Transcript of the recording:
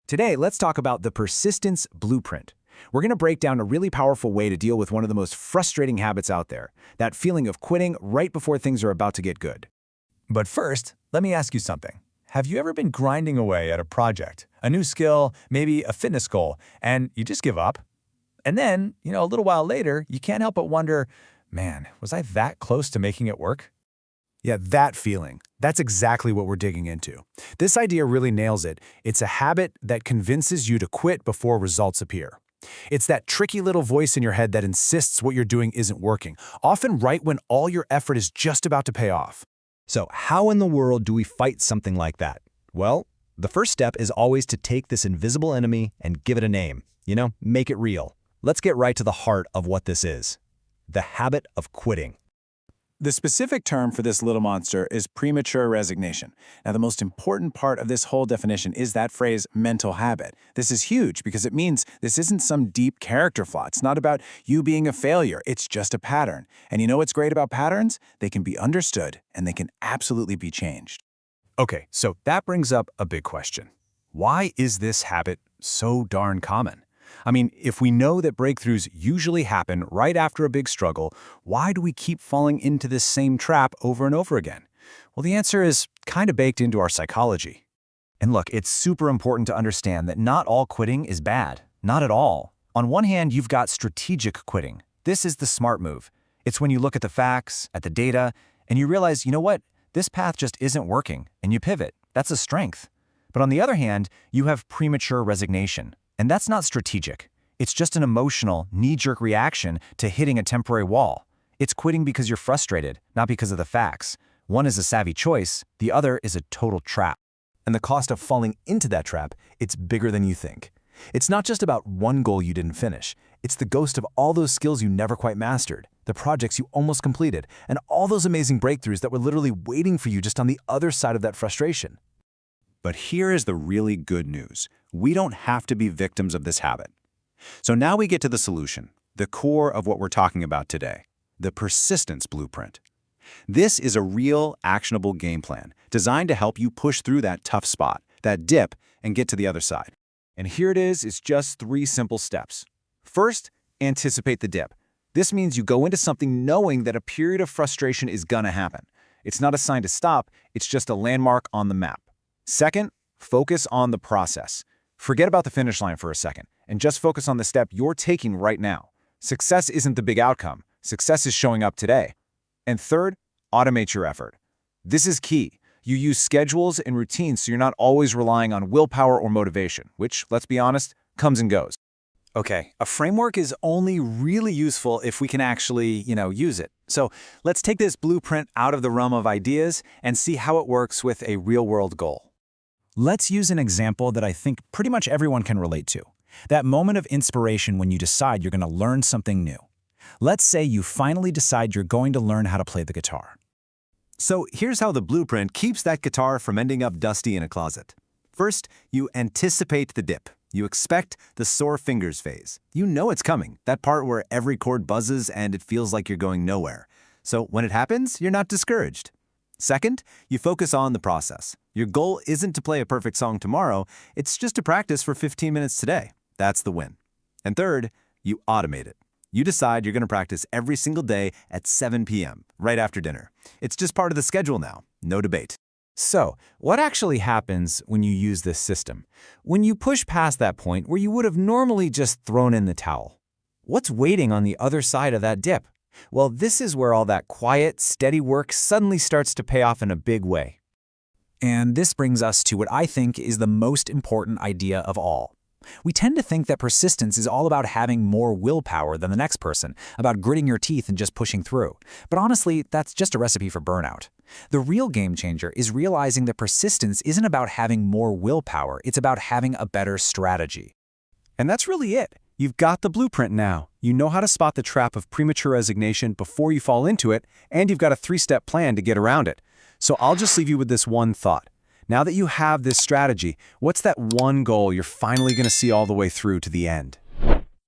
Today, let's talk about the persistence blueprint. We're going to break down a really powerful way to deal with one of the most frustrating habits out there, that feeling of quitting right before things are about to get good. But first, let me ask you something. Have you ever been grinding away at a project, a new skill, maybe a fitness goal, and you just give up? And then, a little while later, you can't help but wonder, man, was I that close to making it work? Yeah, that feeling. That's exactly what we're digging into. This idea really nails it. It's a habit that convinces you to quit before results appear. It's that tricky little voice in your head that insists what you're doing isn't working, often right when all your effort is just about to pay off. So how in the world do we fight something like that? Well, the first step is always to take this invisible enemy and give it a name. Make it real. Let's get right to the heart of what this is. The habit of quitting. The specific term for this little monster is premature resignation. Now, the most important part of this whole definition is that phrase, mental habit. This is huge because it means this isn't some deep character flaw. It's not about you being a failure. It's just a pattern. And you know what's great about patterns? They can be understood and they can absolutely be changed. Okay, so that brings up a big question. Why is this habit so darn common? I mean, if we know that breakthroughs usually happen right after a big struggle, why do we keep falling into this same trap over and over again? Well, the answer is kind of baked into our psychology. And look, it's super important to understand that not all quitting is bad. Not at all. On one hand, you've got strategic quitting. This is the smart move. It's when you look at the facts, at the data, and you realize, you know what? This path just isn't working, and you pivot. That's a strength. But on the other hand, you have premature resignation. And that's not strategic. It's just an emotional, knee-jerk reaction to hitting a temporary wall. It's quitting because you're frustrated, not because of the facts. One is a savvy choice, the other is a total trap. And the cost of falling into that trap, it's bigger than you think. It's not just about one goal you didn't finish. It's the ghost of all those skills you never quite mastered, the projects you almost completed, and all those amazing breakthroughs that were literally waiting for you just on the other side of that frustration. But here is the really good news. We don't have to be victims of this habit. So now we get to the solution, the core of what we're talking about today, the persistence blueprint. This is a real, actionable game plan designed to help you push through that tough spot, that dip, and get to the other side. And here it is, it's just 3 simple steps. First, anticipate the dip. This means you go into something knowing that a period of frustration is gonna happen. It's not a sign to stop, it's just a landmark on the map. Second, focus on the process. Forget about the finish line for a second, and just focus on the step you're taking right now. Success isn't the big outcome. Success is showing up today. And third, automate your effort. This is key. You use schedules and routines so you're not always relying on willpower or motivation, which, let's be honest, comes and goes. Okay, a framework is only really useful if we can actually, use it. So let's take this blueprint out of the realm of ideas and see how it works with a real-world goal. Let's use an example that I think pretty much everyone can relate to. That moment of inspiration when you decide you're going to learn something new. Let's say you finally decide you're going to learn how to play the guitar. So here's how the blueprint keeps that guitar from ending up dusty in a closet. First, you anticipate the dip. You expect the sore fingers phase. You know it's coming, that part where every chord buzzes and it feels like you're going nowhere. So when it happens, you're not discouraged. Second, you focus on the process. Your goal isn't to play a perfect song tomorrow, it's just to practice for 15 minutes today. That's the win. And third, you automate it. You decide you're going to practice every single day at 7 p.m., right after dinner. It's just part of the schedule now, no debate. So, what actually happens when you use this system? When you push past that point where you would have normally just thrown in the towel? What's waiting on the other side of that dip? Well, this is where all that quiet, steady work suddenly starts to pay off in a big way. And this brings us to what I think is the most important idea of all. We tend to think that persistence is all about having more willpower than the next person, about gritting your teeth and just pushing through. But honestly, that's just a recipe for burnout. The real game changer is realizing that persistence isn't about having more willpower, it's about having a better strategy. And that's really it. You've got the blueprint now. You know how to spot the trap of premature resignation before you fall into it, and you've got a 3-step plan to get around it. So I'll just leave you with this one thought. Now that you have this strategy, what's that one goal you're finally going to see all the way through to the end?